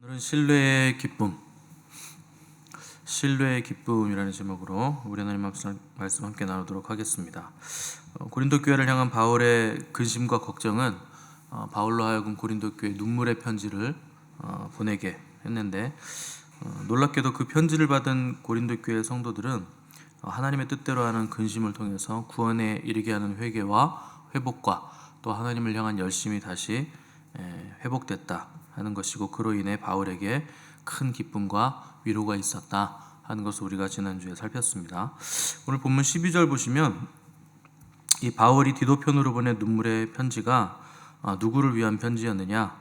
오늘은 신뢰의 기쁨이라는 제목으로 우리 하나님 말씀 함께 나누도록 하겠습니다. 고린도 교회를 향한 바울의 근심과 걱정은 바울로 하여금 고린도 교회 눈물의 편지를 보내게 했는데, 놀랍게도 그 편지를 받은 고린도 교회 성도들은 하나님의 뜻대로 하는 근심을 통해서 구원에 이르게 하는 회개와 회복과 또 하나님을 향한 열심이 다시 회복됐다 하는 것이고, 그로 인해 바울에게 큰 기쁨과 위로가 있었다 하는 것을 우리가 지난주에 살폈습니다. 오늘 본문 12절 보시면 이 바울이 디도편으로 보낸 눈물의 편지가 누구를 위한 편지였느냐?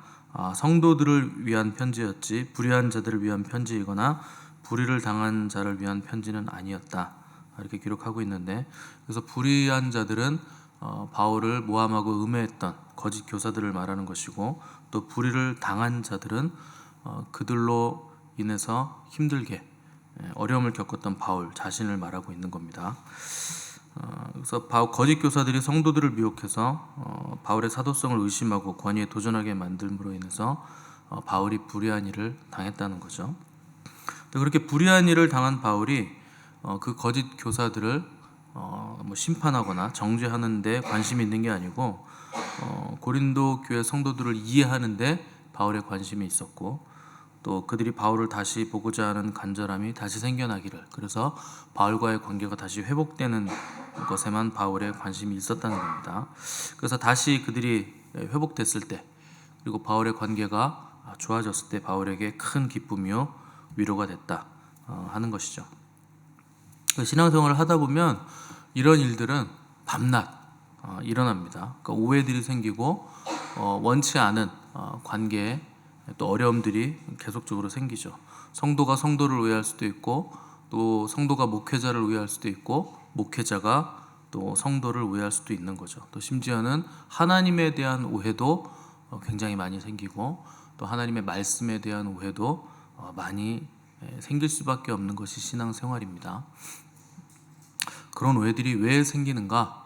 성도들을 위한 편지였지 불의한 자들을 위한 편지이거나 불의를 당한 자를 위한 편지는 아니었다, 이렇게 기록하고 있는데, 그래서 불의한 자들은 바울을 모함하고 음해했던 거짓 교사들을 말하는 것이고, 또 불의를 당한 자들은 그들로 인해서 힘들게 어려움을 겪었던 바울 자신을 말하고 있는 겁니다. 그래서 거짓 교사들이 성도들을 미혹해서 바울의 사도성을 의심하고 권위에 도전하게 만듦으로 인해서 바울이 불의한 일을 당했다는 거죠. 그렇게 불의한 일을 당한 바울이 그 거짓 교사들을 심판하거나 정죄하는 데 관심이 있는 게 아니고 고린도 교회 성도들을 이해하는 데 바울의 관심이 있었고, 또 그들이 바울을 다시 보고자 하는 간절함이 다시 생겨나기를, 그래서 바울과의 관계가 다시 회복되는 것에만 바울의 관심이 있었다는 겁니다. 그래서 다시 그들이 회복됐을 때, 그리고 바울의 관계가 좋아졌을 때 바울에게 큰 기쁨이요 위로가 됐다 하는 것이죠. 신앙생활을 하다 보면 이런 일들은 밤낮 일어납니다. 그러니까 오해들이 생기고 원치 않은 관계에 또 어려움들이 계속적으로 생기죠. 성도가 성도를 오해할 수도 있고, 또 성도가 목회자를 오해할 수도 있고, 목회자가 또 성도를 오해할 수도 있는 거죠. 또 심지어는 하나님에 대한 오해도 굉장히 많이 생기고, 또 하나님의 말씀에 대한 오해도 많이 생길 수밖에 없는 것이 신앙생활입니다. 그런 오해들이 왜 생기는가?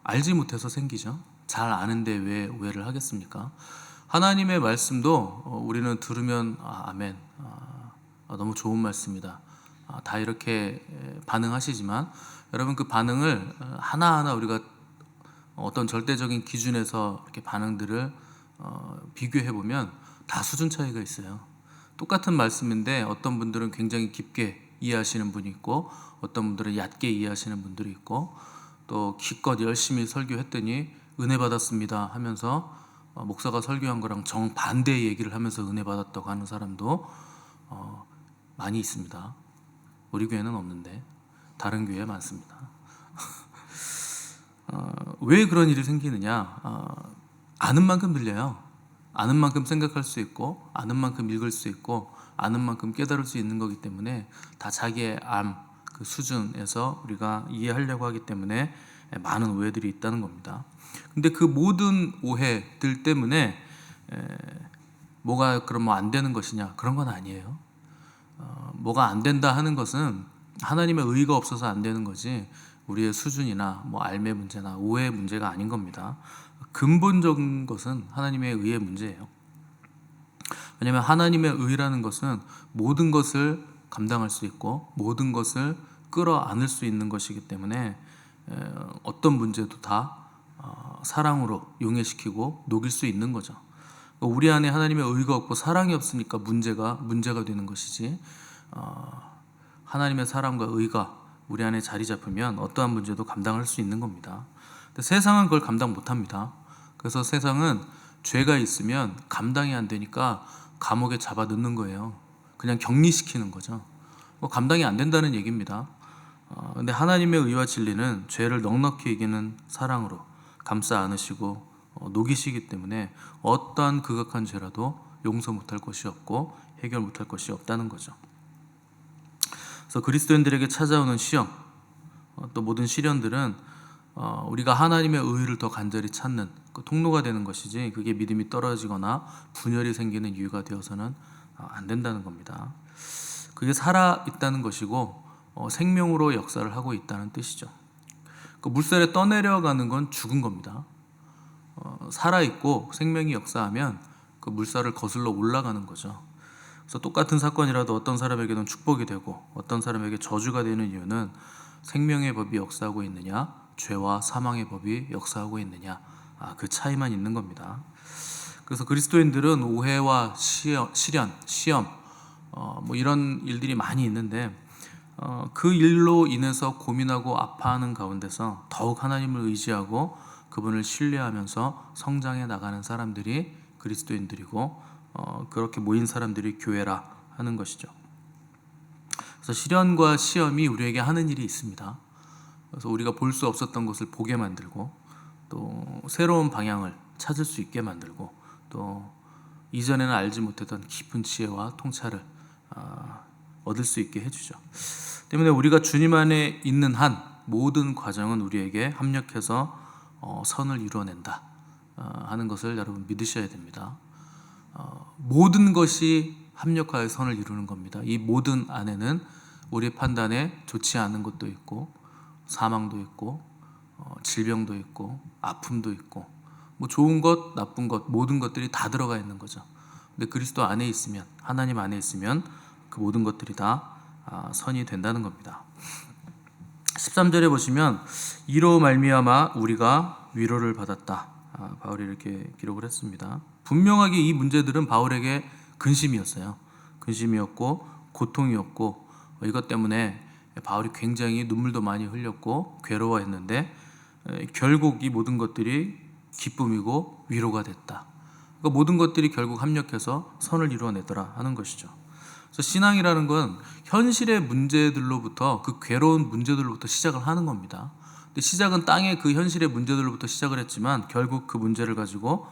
알지 못해서 생기죠. 잘 아는데 왜 오해를 하겠습니까? 하나님의 말씀도 우리는 들으면 아멘, 너무 좋은 말씀이다, 다 이렇게 반응하시지만, 여러분 그 반응을 하나하나 우리가 어떤 절대적인 기준에서 이렇게 반응들을 비교해 보면 다 수준 차이가 있어요. 똑같은 말씀인데 어떤 분들은 굉장히 깊게 이해하시는 분이 있고, 어떤 분들은 얕게 이해하시는 분들이 있고, 또 기껏 열심히 설교했더니 은혜 받았습니다 하면서 목사가 설교한 거랑 정반대의 얘기를 하면서 은혜 받았다고 하는 사람도 많이 있습니다. 우리 교회는 없는데 다른 교회에 많습니다. 왜 그런 일이 생기느냐? 아는 만큼 들려요. 아는 만큼 생각할 수 있고, 아는 만큼 읽을 수 있고, 아는 만큼 깨달을 수 있는 거기 때문에 다 자기의 그 수준에서 우리가 이해하려고 하기 때문에 많은 오해들이 있다는 겁니다. 근데 그 모든 오해들 때문에 뭐가 그럼 안 되는 것이냐? 그런 건 아니에요. 뭐가 안 된다 하는 것은 하나님의 의가 없어서 안 되는 거지, 우리의 수준이나 알매 문제나 오해의 문제가 아닌 겁니다. 근본적인 것은 하나님의 의의 문제예요. 왜냐하면 하나님의 의라는 것은 모든 것을 감당할 수 있고 모든 것을 끌어안을 수 있는 것이기 때문에 어떤 문제도 다 사랑으로 용해시키고 녹일 수 있는 거죠. 우리 안에 하나님의 의가 없고 사랑이 없으니까 문제가 되는 것이지, 하나님의 사랑과 의가 우리 안에 자리 잡으면 어떠한 문제도 감당할 수 있는 겁니다. 근데 세상은 그걸 감당 못합니다. 그래서 세상은 죄가 있으면 감당이 안 되니까 감옥에 잡아 넣는 거예요. 그냥 격리시키는 거죠. 감당이 안 된다는 얘기입니다. 근데 하나님의 의와 진리는 죄를 넉넉히 이기는 사랑으로 감싸 안으시고 녹이시기 때문에 어떠한 극악한 죄라도 용서 못할 것이 없고 해결 못할 것이 없다는 거죠. 그래서 그리스도인들에게 찾아오는 시험, 또 모든 시련들은 우리가 하나님의 의를 더 간절히 찾는 그 통로가 되는 것이지, 그게 믿음이 떨어지거나 분열이 생기는 이유가 되어서는 안 된다는 겁니다. 그게 살아있다는 것이고 생명으로 역사를 하고 있다는 뜻이죠. 그 물살에 떠내려가는 건 죽은 겁니다. 살아있고 생명이 역사하면 그 물살을 거슬러 올라가는 거죠. 그래서 똑같은 사건이라도 어떤 사람에게는 축복이 되고 어떤 사람에게 저주가 되는 이유는 생명의 법이 역사하고 있느냐, 죄와 사망의 법이 역사하고 있느냐, 그 차이만 있는 겁니다. 그래서 그리스도인들은 오해와 시련, 시험, 뭐 이런 일들이 많이 있는데 그 일로 인해서 고민하고 아파하는 가운데서 더욱 하나님을 의지하고 그분을 신뢰하면서 성장해 나가는 사람들이 그리스도인들이고 그렇게 모인 사람들이 교회라 하는 것이죠. 그래서 시련과 시험이 우리에게 하는 일이 있습니다. 그래서 우리가 볼 수 없었던 것을 보게 만들고 또 새로운 방향을 찾을 수 있게 만들고 또 이전에는 알지 못했던 깊은 지혜와 통찰을 얻을 수 있게 해주죠. 때문에 우리가 주님 안에 있는 한 모든 과정은 우리에게 합력해서 선을 이루어낸다 하는 것을 여러분 믿으셔야 됩니다. 모든 것이 합력하여 선을 이루는 겁니다. 이 모든 안에는 우리 판단에 좋지 않은 것도 있고 사망도 있고 질병도 있고 아픔도 있고 뭐 좋은 것 나쁜 것 모든 것들이 다 들어가 있는 거죠. 근데 그리스도 안에 있으면 하나님 안에 있으면 그 모든 것들이 다 선이 된다는 겁니다. 13절에 보시면 이로 말미암아 우리가 위로를 받았다. 바울이 이렇게 기록을 했습니다. 분명하게 이 문제들은 바울에게 근심이었어요. 근심이었고 고통이었고 이것 때문에 바울이 굉장히 눈물도 많이 흘렸고 괴로워했는데 결국 이 모든 것들이 기쁨이고 위로가 됐다. 그러니까 모든 것들이 결국 합력해서 선을 이루어내더라 하는 것이죠. 그래서 신앙이라는 건 현실의 문제들로부터 그 괴로운 문제들로부터 시작을 하는 겁니다. 근데 시작은 땅의 그 현실의 문제들로부터 시작을 했지만 결국 그 문제를 가지고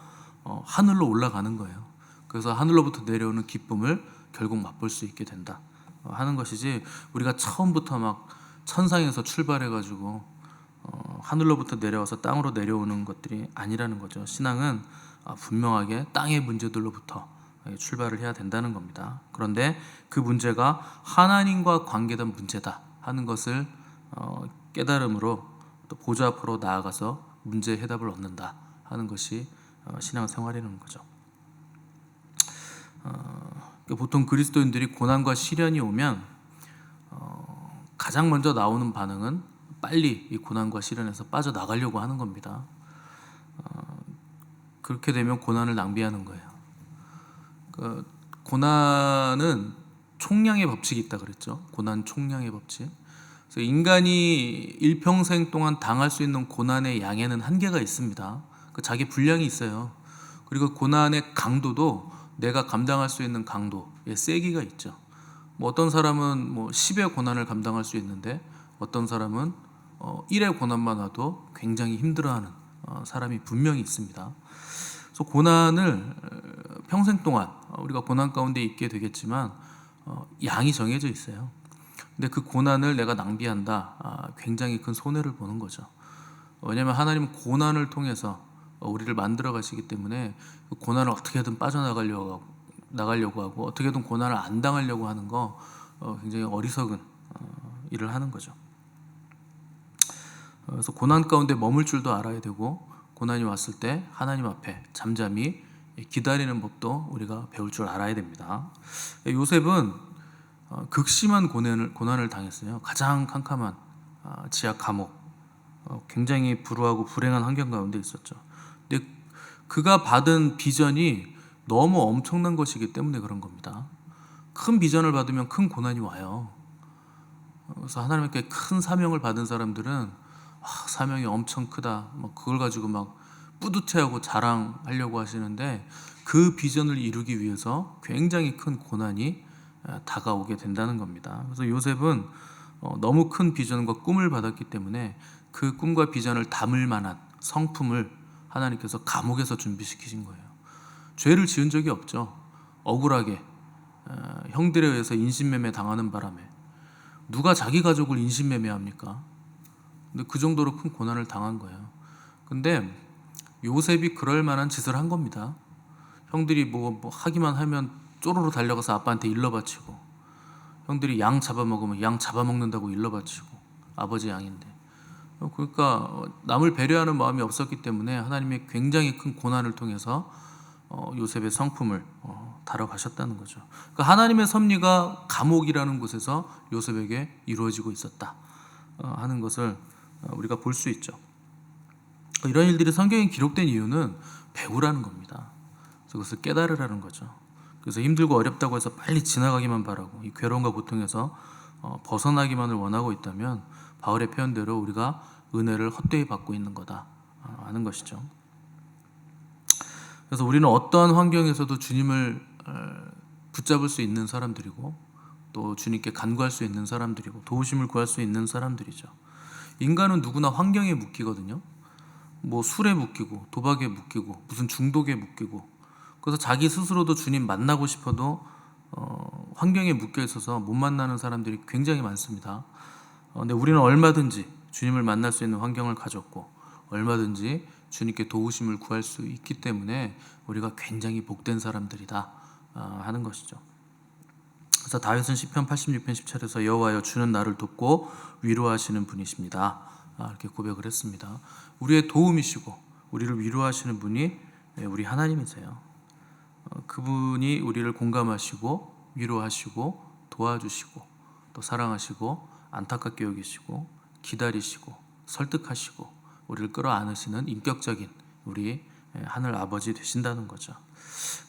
하늘로 올라가는 거예요. 그래서 하늘로부터 내려오는 기쁨을 결국 맛볼 수 있게 된다 하는 것이지 우리가 처음부터 막 천상에서 출발해가지고 하늘로부터 내려와서 땅으로 내려오는 것들이 아니라는 거죠. 신앙은 분명하게 땅의 문제들로부터 출발을 해야 된다는 겁니다. 그런데 그 문제가 하나님과 관계된 문제다 하는 것을 깨달음으로 또 보좌 앞으로 나아가서 문제 해답을 얻는다 하는 것이 신앙생활이라는 거죠. 보통 그리스도인들이 고난과 시련이 오면 가장 먼저 나오는 반응은 빨리 이 고난과 시련에서 빠져나가려고 하는 겁니다. 그렇게 되면 고난을 낭비하는 거예요. 고난은 총량의 법칙이 있다 그랬죠. 고난 총량의 법칙. 그래서 인간이 일평생 동안 당할 수 있는 고난의 양에는 한계가 있습니다. 자기 분량이 있어요. 그리고 고난의 강도도 내가 감당할 수 있는 강도의 세기가 있죠. 뭐 어떤 사람은 10의 고난을 감당할 수 있는데 어떤 사람은 1의 고난만 와도 굉장히 힘들어하는 사람이 분명히 있습니다. 그래서 고난을 평생 동안 우리가 고난 가운데 있게 되겠지만 양이 정해져 있어요. 근데 그 고난을 내가 낭비한다, 굉장히 큰 손해를 보는 거죠. 왜냐하면 하나님은 고난을 통해서 우리를 만들어 가시기 때문에 그 고난을 어떻게든 빠져나가려고 하고 어떻게든 고난을 안 당하려고 하는 거 굉장히 어리석은 일을 하는 거죠. 그래서 고난 가운데 머물 줄도 알아야 되고 고난이 왔을 때 하나님 앞에 잠잠히 기다리는 법도 우리가 배울 줄 알아야 됩니다. 요셉은 극심한 고난을 당했어요. 가장 캄캄한 지하 감옥, 굉장히 불우하고 불행한 환경 가운데 있었죠. 근데 그가 받은 비전이 너무 엄청난 것이기 때문에 그런 겁니다. 큰 비전을 받으면 큰 고난이 와요. 그래서 하나님께 큰 사명을 받은 사람들은 사명이 엄청 크다, 그걸 가지고 막 뿌듯해하고 자랑하려고 하시는데 그 비전을 이루기 위해서 굉장히 큰 고난이 다가오게 된다는 겁니다. 그래서 요셉은 너무 큰 비전과 꿈을 받았기 때문에 그 꿈과 비전을 담을 만한 성품을 하나님께서 감옥에서 준비시키신 거예요. 죄를 지은 적이 없죠. 억울하게 형들에 의해서 인신매매 당하는 바람에 누가 자기 가족을 인신매매합니까? 근데 그 정도로 큰 고난을 당한 거예요. 근데 요셉이 그럴 만한 짓을 한 겁니다. 형들이 뭐 하기만 하면 쪼로로 달려가서 아빠한테 일러바치고, 형들이 양 잡아먹으면 양 잡아먹는다고 일러바치고, 아버지 양인데. 그러니까 남을 배려하는 마음이 없었기 때문에 하나님이 굉장히 큰 고난을 통해서 요셉의 성품을 다뤄가셨다는 거죠. 그러니까 하나님의 섭리가 감옥이라는 곳에서 요셉에게 이루어지고 있었다 하는 것을 우리가 볼 수 있죠. 이런 일들이 성경에 기록된 이유는 배우라는 겁니다. 그래서 그것을 깨달으라는 거죠. 그래서 힘들고 어렵다고 해서 빨리 지나가기만 바라고 이 괴로움과 고통에서 벗어나기만을 원하고 있다면 바울의 표현대로 우리가 은혜를 헛되이 받고 있는 거다 하는 것이죠. 그래서 우리는 어떠한 환경에서도 주님을 붙잡을 수 있는 사람들이고 또 주님께 간구할 수 있는 사람들이고 도우심을 구할 수 있는 사람들이죠. 인간은 누구나 환경에 묶이거든요. 뭐 술에 묶이고 도박에 묶이고 무슨 중독에 묶이고 그래서 자기 스스로도 주님 만나고 싶어도 환경에 묶여 있어서 못 만나는 사람들이 굉장히 많습니다. 근데 우리는 얼마든지 주님을 만날 수 있는 환경을 가졌고 얼마든지 주님께 도우심을 구할 수 있기 때문에 우리가 굉장히 복된 사람들이다 하는 것이죠. 그래서 다윗은 시편 86편 10절에서 여호와여 주는 나를 돕고 위로하시는 분이십니다 이렇게 고백을 했습니다. 우리의 도움이시고 우리를 위로하시는 분이 우리 하나님이세요. 그분이 우리를 공감하시고 위로하시고 도와주시고 또 사랑하시고 안타깝게 여기시고 기다리시고 설득하시고 우리를 끌어안으시는 인격적인 우리 하늘 아버지 되신다는 거죠.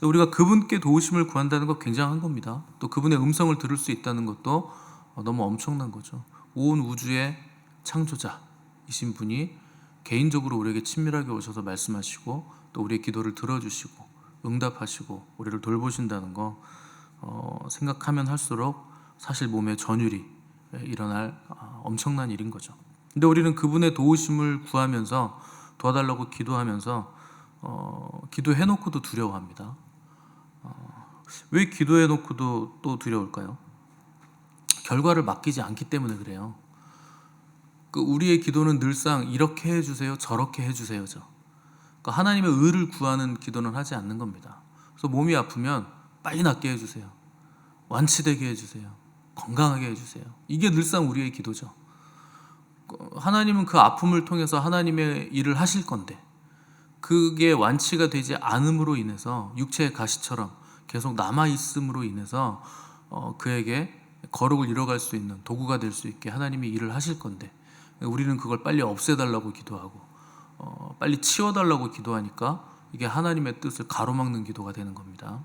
우리가 그분께 도우심을 구한다는 것 굉장한 겁니다. 또 그분의 음성을 들을 수 있다는 것도 너무 엄청난 거죠. 온 우주의 창조자이신 분이 개인적으로 우리에게 친밀하게 오셔서 말씀하시고 또 우리의 기도를 들어주시고 응답하시고 우리를 돌보신다는 거 생각하면 할수록 사실 몸에 전율이 일어날 엄청난 일인 거죠. 근데 우리는 그분의 도우심을 구하면서 도와달라고 기도하면서 기도해놓고도 두려워합니다. 왜 기도해놓고도 또 두려울까요? 결과를 맡기지 않기 때문에 그래요. 우리의 기도는 늘상 이렇게 해주세요 저렇게 해주세요죠. 그러니까 하나님의 의를 구하는 기도는 하지 않는 겁니다. 그래서 몸이 아프면 빨리 낫게 해주세요, 완치되게 해주세요, 건강하게 해주세요. 이게 늘상 우리의 기도죠. 하나님은 그 아픔을 통해서 하나님의 일을 하실 건데 그게 완치가 되지 않음으로 인해서 육체의 가시처럼 계속 남아있음으로 인해서 그에게 거룩을 이뤄갈 수 있는 도구가 될 수 있게 하나님이 일을 하실 건데 우리는 그걸 빨리 없애달라고 기도하고 빨리 치워달라고 기도하니까 이게 하나님의 뜻을 가로막는 기도가 되는 겁니다.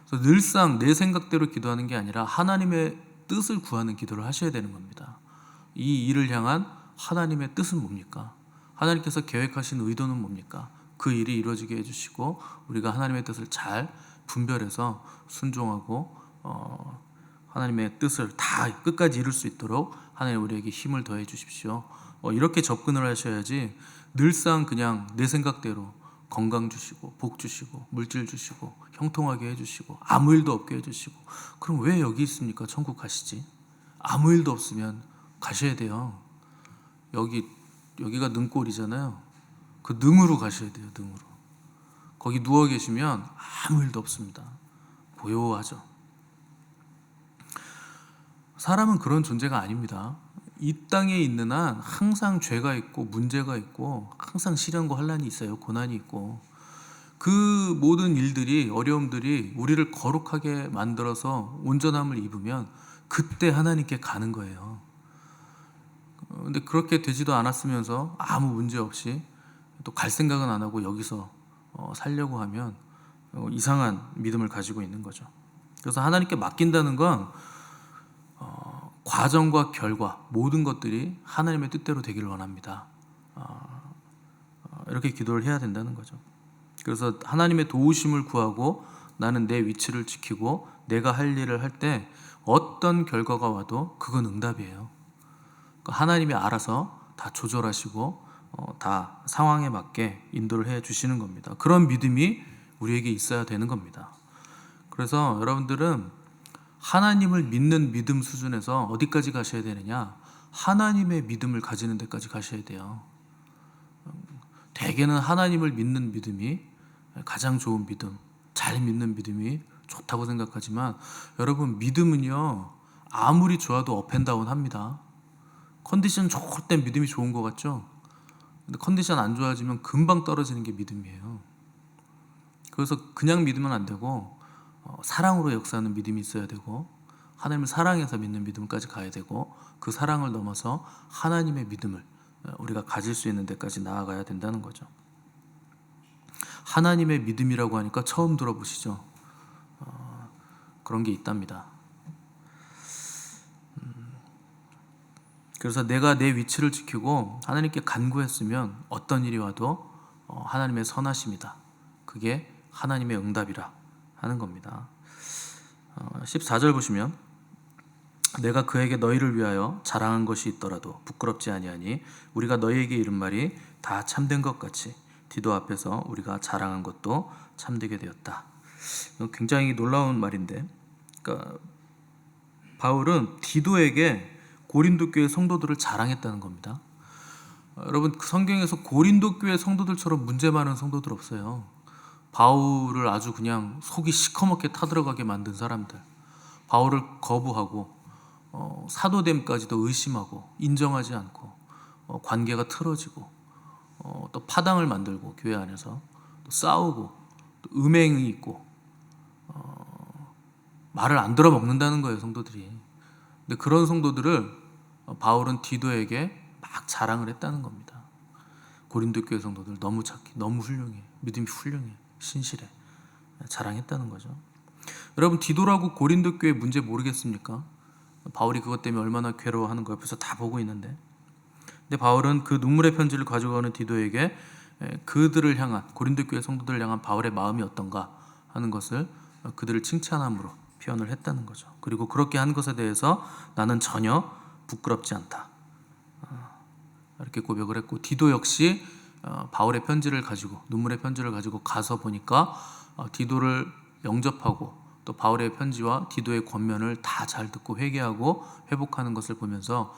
그래서 늘상 내 생각대로 기도하는 게 아니라 하나님의 뜻을 구하는 기도를 하셔야 되는 겁니다. 이 일을 향한 하나님의 뜻은 뭡니까? 하나님께서 계획하신 의도는 뭡니까? 그 일이 이루어지게 해주시고 우리가 하나님의 뜻을 잘 분별해서 순종하고 하나님의 뜻을 다 끝까지 이룰 수 있도록 하나님 우리에게 힘을 더해 주십시오. 이렇게 접근을 하셔야지 늘상 그냥 내 생각대로 건강 주시고 복 주시고 물질 주시고 형통하게 해주시고 아무 일도 없게 해주시고 그럼 왜 여기 있습니까? 천국 가시지. 아무 일도 없으면 가셔야 돼요. 여기가 능골이잖아요. 그 능으로 가셔야 돼요. 능으로. 거기 누워 계시면 아무 일도 없습니다. 고요하죠. 사람은 그런 존재가 아닙니다. 이 땅에 있는 한 항상 죄가 있고 문제가 있고 항상 시련과 환난이 있어요. 고난이 있고 그 모든 일들이 어려움들이 우리를 거룩하게 만들어서 온전함을 입으면 그때 하나님께 가는 거예요. 근데 그렇게 되지도 않았으면서 아무 문제 없이 또 갈 생각은 안 하고 여기서 살려고 하면 이상한 믿음을 가지고 있는 거죠. 그래서 하나님께 맡긴다는 건 과정과 결과 모든 것들이 하나님의 뜻대로 되기를 원합니다. 이렇게 기도를 해야 된다는 거죠. 그래서 하나님의 도우심을 구하고 나는 내 위치를 지키고 내가 할 일을 할 때 어떤 결과가 와도 그건 응답이에요. 그러니까 하나님이 알아서 다 조절하시고 다 상황에 맞게 인도를 해 주시는 겁니다. 그런 믿음이 우리에게 있어야 되는 겁니다. 그래서 여러분들은 하나님을 믿는 믿음 수준에서 어디까지 가셔야 되느냐? 하나님의 믿음을 가지는 데까지 가셔야 돼요. 대개는 하나님을 믿는 믿음이 가장 좋은 믿음, 잘 믿는 믿음이 좋다고 생각하지만 여러분 믿음은요 아무리 좋아도 업앤다운 합니다. 컨디션 좋을 땐 믿음이 좋은 것 같죠? 근데 컨디션 안 좋아지면 금방 떨어지는 게 믿음이에요. 그래서 그냥 믿으면 안 되고 사랑으로 역사하는 믿음이 있어야 되고, 하나님을 사랑해서 믿는 믿음까지 가야 되고, 그 사랑을 넘어서 하나님의 믿음을 우리가 가질 수 있는 데까지 나아가야 된다는 거죠. 하나님의 믿음이라고 하니까 처음 들어보시죠? 그런 게 있답니다. 그래서 내가 내 위치를 지키고 하나님께 간구했으면 어떤 일이 와도 하나님의 선하심이다, 그게 하나님의 응답이라 하는 겁니다. 14절 보시면, 내가 그에게 너희를 위하여 자랑한 것이 있더라도 부끄럽지 아니하니 우리가 너희에게 이른 말이 다 참된 것 같이 디도 앞에서 우리가 자랑한 것도 참되게 되었다. 굉장히 놀라운 말인데, 그러니까 바울은 디도에게 고린도 교회 성도들을 자랑했다는 겁니다. 여러분, 그 성경에서 고린도 교회 성도들처럼 문제 많은 성도들 없어요. 바울을 아주 그냥 속이 시커멓게 타들어가게 만든 사람들, 바울을 거부하고 사도됨까지도 의심하고 인정하지 않고 관계가 틀어지고 또 파당을 만들고 교회 안에서 또 싸우고 또 음행이 있고 말을 안 들어 먹는다는 거예요, 성도들이. 근데 그런 성도들을 바울은 디도에게 막 자랑을 했다는 겁니다. 고린도 교회 성도들 너무 착해, 너무 훌륭해, 믿음이 훌륭해, 신실해, 자랑했다는 거죠. 여러분, 디도라고 고린도 교회 문제 모르겠습니까? 바울이 그것 때문에 얼마나 괴로워하는 거 옆에서 다 보고 있는데, 근데 바울은 그 눈물의 편지를 가져가는 디도에게 그들을 향한, 고린도 교회 성도들을 향한 바울의 마음이 어떤가 하는 것을 그들을 칭찬함으로 표현을 했다는 거죠. 그리고 그렇게 한 것에 대해서 나는 전혀 부끄럽지 않다, 이렇게 고백을 했고, 디도 역시 바울의 편지를 가지고, 눈물의 편지를 가지고 가서 보니까 디도를 영접하고 또 바울의 편지와 디도의 권면을 다 잘 듣고 회개하고 회복하는 것을 보면서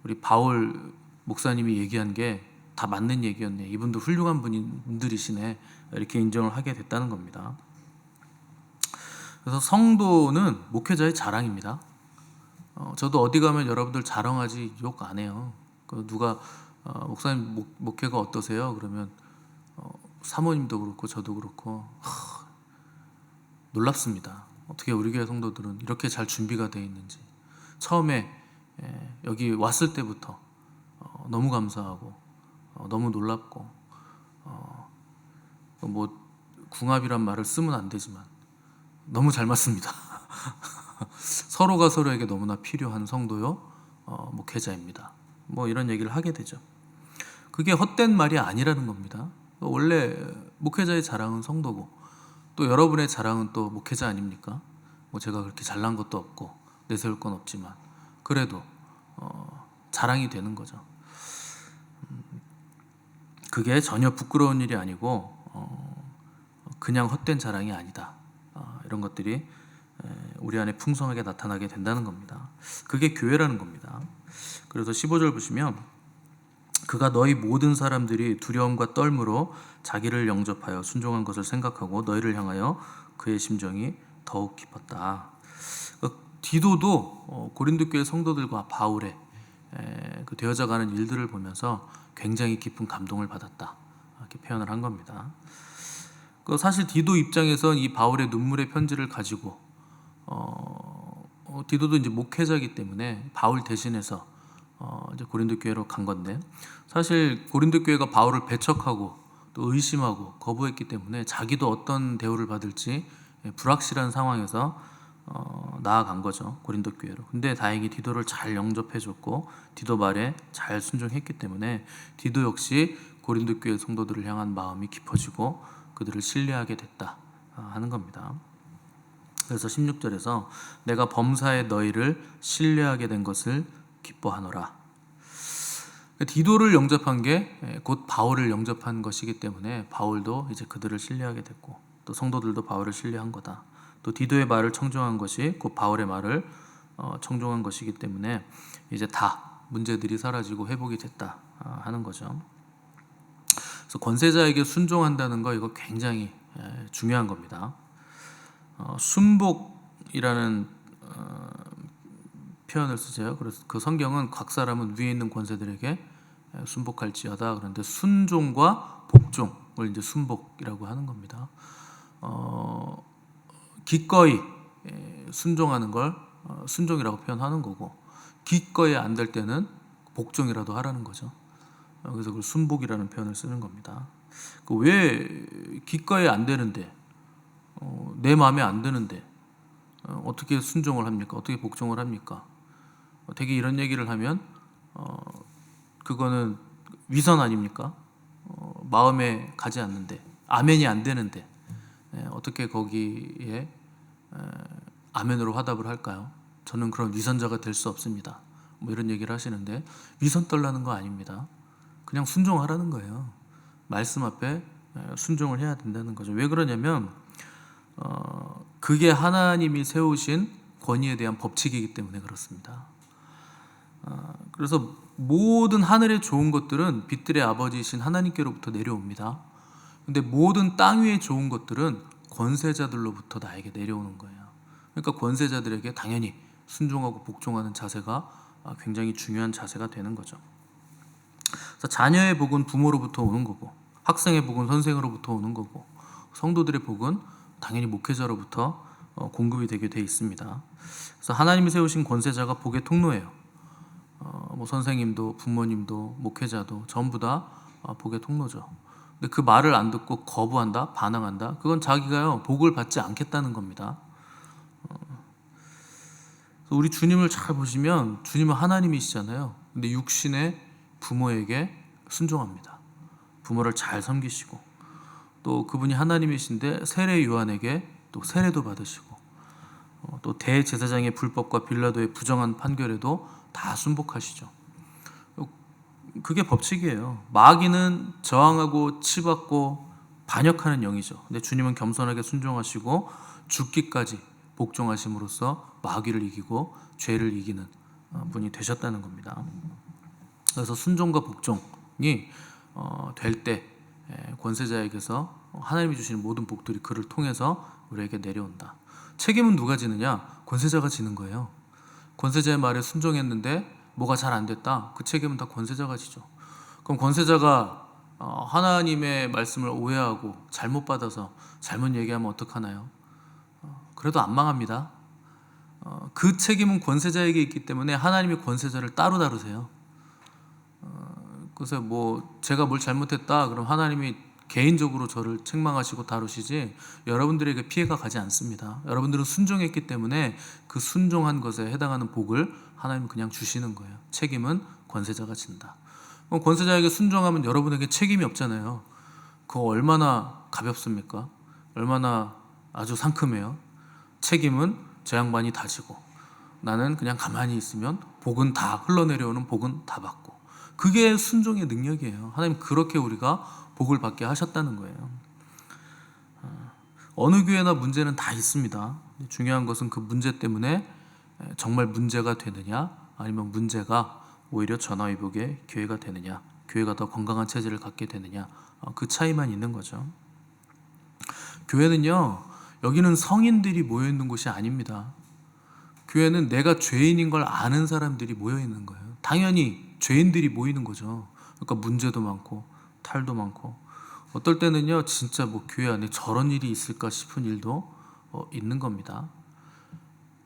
우리 바울 목사님이 얘기한 게 다 맞는 얘기였네, 이분도 훌륭한 분들이시네, 이렇게 인정을 하게 됐다는 겁니다. 그래서 성도는 목회자의 자랑입니다. 저도 어디 가면 여러분들 자랑하지 욕 안 해요. 누가 목사님 목회가 어떠세요? 그러면 사모님도 그렇고 저도 그렇고 놀랍습니다. 어떻게 우리 교회 성도들은 이렇게 잘 준비가 되어 있는지. 처음에 여기 왔을 때부터 너무 감사하고 너무 놀랍고, 뭐 궁합이란 말을 쓰면 안 되지만 너무 잘 맞습니다. 서로가 서로에게 너무나 필요한 성도요 목회자입니다. 뭐 이런 얘기를 하게 되죠. 그게 헛된 말이 아니라는 겁니다. 원래 목회자의 자랑은 성도고, 또 여러분의 자랑은 또 목회자 아닙니까? 뭐 제가 그렇게 잘난 것도 없고 내세울 건 없지만 그래도 자랑이 되는 거죠. 그게 전혀 부끄러운 일이 아니고 그냥 헛된 자랑이 아니다. 이런 것들이 우리 안에 풍성하게 나타나게 된다는 겁니다. 그게 교회라는 겁니다. 그래서 15절 보시면, 그가 너희 모든 사람들이 두려움과 떨므로 자기를 영접하여 순종한 것을 생각하고 너희를 향하여 그의 심정이 더욱 깊었다. 디도도 고린도 교회 성도들과 바울의 그 되어져가는 일들을 보면서 굉장히 깊은 감동을 받았다, 이렇게 표현을 한 겁니다. 사실 디도 입장에선 이 바울의 눈물의 편지를 가지고 디도도 이제 목회자이기 때문에 바울 대신해서 이제 고린도 교회로 간 건데, 사실 고린도 교회가 바울을 배척하고 또 의심하고 거부했기 때문에 자기도 어떤 대우를 받을지 불확실한 상황에서 나아간 거죠, 고린도 교회로. 근데 다행히 디도를 잘 영접해줬고 디도 말에 잘 순종했기 때문에 디도 역시 고린도 교회 성도들을 향한 마음이 깊어지고 그들을 신뢰하게 됐다 하는 겁니다. 그래서 16절에서 내가 범사에 너희를 신뢰하게 된 것을 기뻐하노라. 디도를 영접한 게 곧 바울을 영접한 것이기 때문에 바울도 이제 그들을 신뢰하게 됐고, 또 성도들도 바울을 신뢰한 거다. 또 디도의 말을 청종한 것이 곧 바울의 말을 청종한 것이기 때문에 이제 다 문제들이 사라지고 회복이 됐다 하는 거죠. 그래서 권세자에게 순종한다는 거, 이거 굉장히 중요한 겁니다. 순복이라는 표현을 쓰세요. 그래서 그 성경은 각 사람은 위에 있는 권세들에게 순복할지어다. 그런데 순종과 복종을 이제 순복이라고 하는 겁니다. 기꺼이 순종하는 걸 순종이라고 표현하는 거고, 기꺼이 안 될 때는 복종이라도 하라는 거죠. 그래서 그걸 순복이라는 표현을 쓰는 겁니다. 왜 기꺼이 안 되는데, 내 마음에 안 드는데 어떻게 순종을 합니까? 어떻게 복종을 합니까? 되게 이런 얘기를 하면 그거는 위선 아닙니까? 마음에 가지 않는데, 아멘이 안 되는데 어떻게 거기에 아멘으로 화답을 할까요? 저는 그런 위선자가 될 수 없습니다. 뭐 이런 얘기를 하시는데, 위선 떨라는 거 아닙니다. 그냥 순종하라는 거예요. 말씀 앞에 순종을 해야 된다는 거죠. 왜 그러냐면 그게 하나님이 세우신 권위에 대한 법칙이기 때문에 그렇습니다. 그래서 모든 하늘의 좋은 것들은 빛들의 아버지이신 하나님께로부터 내려옵니다. 근데 모든 땅 위에 좋은 것들은 권세자들로부터 나에게 내려오는 거예요. 그러니까 권세자들에게 당연히 순종하고 복종하는 자세가 굉장히 중요한 자세가 되는 거죠. 그래서 자녀의 복은 부모로부터 오는 거고, 학생의 복은 선생으로부터 오는 거고, 성도들의 복은 당연히 목회자로부터 공급이 되게 돼 있습니다. 그래서 하나님이 세우신 권세자가 복의 통로예요. 뭐 선생님도 부모님도 목회자도 전부 다 복의 통로죠. 근데 그 말을 안 듣고 거부한다, 반항한다, 그건 자기가요 복을 받지 않겠다는 겁니다. 우리 주님을 잘 보시면 주님은 하나님이시잖아요. 근데 육신의 부모에게 순종합니다. 부모를 잘 섬기시고, 또 그분이 하나님이신데 세례 요한에게 또 세례도 받으시고, 또 대제사장의 불법과 빌라도의 부정한 판결에도 다 순복하시죠. 그게 법칙이에요. 마귀는 저항하고 치받고 반역하는 영이죠. 근데 주님은 겸손하게 순종하시고 죽기까지 복종하심으로써 마귀를 이기고 죄를 이기는 분이 되셨다는 겁니다. 그래서 순종과 복종이 될 때 권세자에게서 하나님이 주시는 모든 복들이 그를 통해서 우리에게 내려온다. 책임은 누가 지느냐? 권세자가 지는 거예요. 권세자의 말에 순종했는데 뭐가 잘 안 됐다. 그 책임은 다 권세자가 지죠. 그럼 권세자가 하나님의 말씀을 오해하고 잘못 받아서 잘못 얘기하면 어떡하나요? 그래도 안 망합니다. 그 책임은 권세자에게 있기 때문에 하나님이 권세자를 따로 다루세요. 그래서 뭐 제가 뭘 잘못했다 그럼 하나님이 개인적으로 저를 책망하시고 다루시지 여러분들에게 피해가 가지 않습니다. 여러분들은 순종했기 때문에 그 순종한 것에 해당하는 복을 하나님은 그냥 주시는 거예요. 책임은 권세자가 진다. 그럼 권세자에게 순종하면 여러분에게 책임이 없잖아요. 그거 얼마나 가볍습니까? 얼마나 아주 상큼해요. 책임은 저 양반이 다 지고 나는 그냥 가만히 있으면 복은 다 흘러내려오는 복은 다 받고, 그게 순종의 능력이에요. 하나님 그렇게 우리가 복을 받게 하셨다는 거예요. 어느 교회나 문제는 다 있습니다. 중요한 것은 그 문제 때문에 정말 문제가 되느냐, 아니면 문제가 오히려 전화위복의 교회가 되느냐, 교회가 더 건강한 체질을 갖게 되느냐, 그 차이만 있는 거죠. 교회는요, 여기는 성인들이 모여있는 곳이 아닙니다. 교회는 내가 죄인인 걸 아는 사람들이 모여있는 거예요. 당연히 죄인들이 모이는 거죠. 그러니까 문제도 많고 탈도 많고, 어떨 때는요 진짜 뭐 교회 안에 저런 일이 있을까 싶은 일도 있는 겁니다.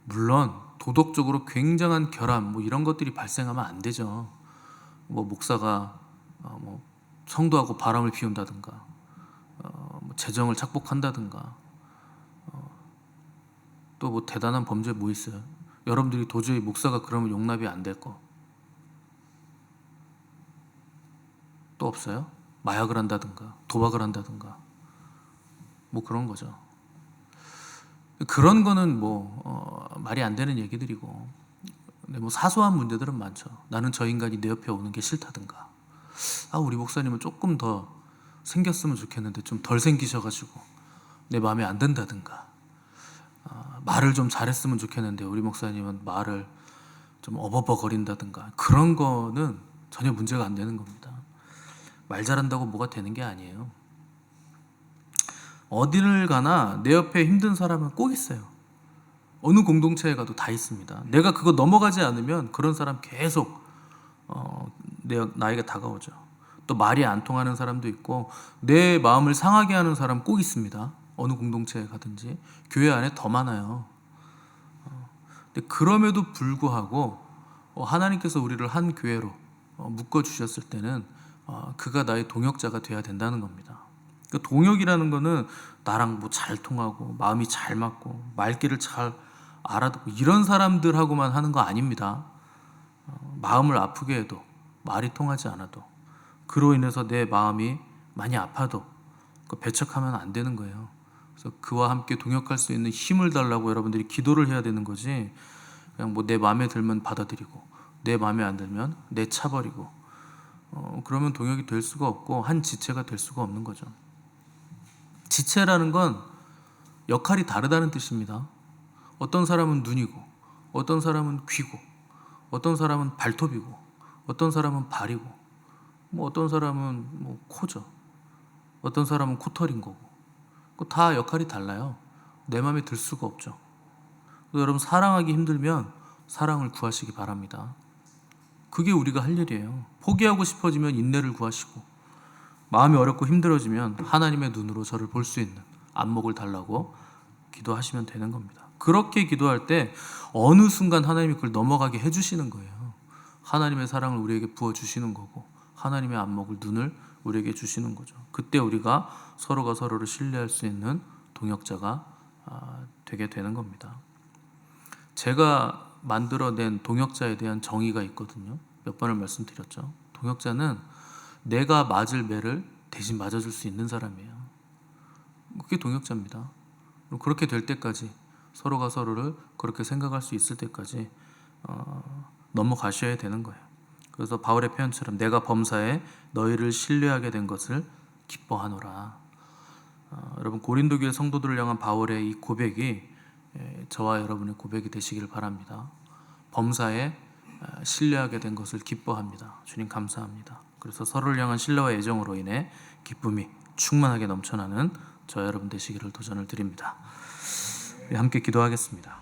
물론 도덕적으로 굉장한 결함 뭐 이런 것들이 발생하면 안 되죠. 뭐 목사가 뭐 성도하고 바람을 피운다든가, 뭐 재정을 착복한다든가, 또 뭐 대단한 범죄 뭐 있어요? 여러분들이 도저히 목사가 그러면 용납이 안 될 거 또 없어요? 마약을 한다든가 도박을 한다든가 뭐 그런 거죠. 그런 거는 뭐 말이 안 되는 얘기들이고, 뭐 사소한 문제들은 많죠. 나는 저 인간이 내 옆에 오는 게 싫다든가, 우리 목사님은 조금 더 생겼으면 좋겠는데 좀 덜 생기셔가지고 내 마음에 안 든다든가, 말을 좀 잘했으면 좋겠는데 우리 목사님은 말을 좀 어버버거린다든가, 그런 거는 전혀 문제가 안 되는 겁니다. 말 잘한다고 뭐가 되는 게 아니에요. 어디를 가나 내 옆에 힘든 사람은 꼭 있어요. 어느 공동체에 가도 다 있습니다. 내가 그거 넘어가지 않으면 그런 사람 계속 나에게 다가오죠. 또 말이 안 통하는 사람도 있고 내 마음을 상하게 하는 사람 꼭 있습니다. 어느 공동체에 가든지 교회 안에 더 많아요. 근데 그럼에도 불구하고 하나님께서 우리를 한 교회로 묶어 주셨을 때는 그가 나의 동역자가 돼야 된다는 겁니다. 그 동역이라는 거는 나랑 뭐 잘 통하고 마음이 잘 맞고 말귀를 잘 알아듣고 이런 사람들하고만 하는 거 아닙니다. 마음을 아프게 해도 말이 통하지 않아도 그로 인해서 내 마음이 많이 아파도 배척하면 안 되는 거예요. 그래서 그와 함께 동역할 수 있는 힘을 달라고 여러분들이 기도를 해야 되는 거지, 그냥 뭐 내 마음에 들면 받아들이고 내 마음에 안 들면 내차버리고 그러면 동역이 될 수가 없고 한 지체가 될 수가 없는 거죠. 지체라는 건 역할이 다르다는 뜻입니다. 어떤 사람은 눈이고 어떤 사람은 귀고 어떤 사람은 발톱이고 어떤 사람은 발이고 뭐 어떤 사람은 뭐 코죠. 어떤 사람은 코털인 거고 다 역할이 달라요. 내 마음에 들 수가 없죠. 여러분 사랑하기 힘들면 사랑을 구하시기 바랍니다. 그게 우리가 할 일이에요. 포기하고 싶어지면 인내를 구하시고 마음이 어렵고 힘들어지면 하나님의 눈으로 저를 볼 수 있는 안목을 달라고 기도하시면 되는 겁니다. 그렇게 기도할 때 어느 순간 하나님이 그걸 넘어가게 해주시는 거예요. 하나님의 사랑을 우리에게 부어주시는 거고 하나님의 안목을 눈을 우리에게 주시는 거죠. 그때 우리가 서로가 서로를 신뢰할 수 있는 동역자가 되게 되는 겁니다. 제가 만들어낸 동역자에 대한 정의가 있거든요. 몇 번을 말씀드렸죠. 동역자는 내가 맞을 매를 대신 맞아줄 수 있는 사람이에요. 그게 동역자입니다. 그렇게 될 때까지 서로가 서로를 그렇게 생각할 수 있을 때까지 넘어가셔야 되는 거예요. 그래서 바울의 표현처럼 내가 범사에 너희를 신뢰하게 된 것을 기뻐하노라. 여러분 고린도 교회 성도들을 향한 바울의 이 고백이 저와 여러분의 고백이 되시길 바랍니다. 범사에 신뢰하게 된 것을 기뻐합니다. 주님 감사합니다. 그래서 서로를 향한 신뢰와 애정으로 인해 기쁨이 충만하게 넘쳐나는 저와 여러분 되시기를 도전을 드립니다. 함께 기도하겠습니다.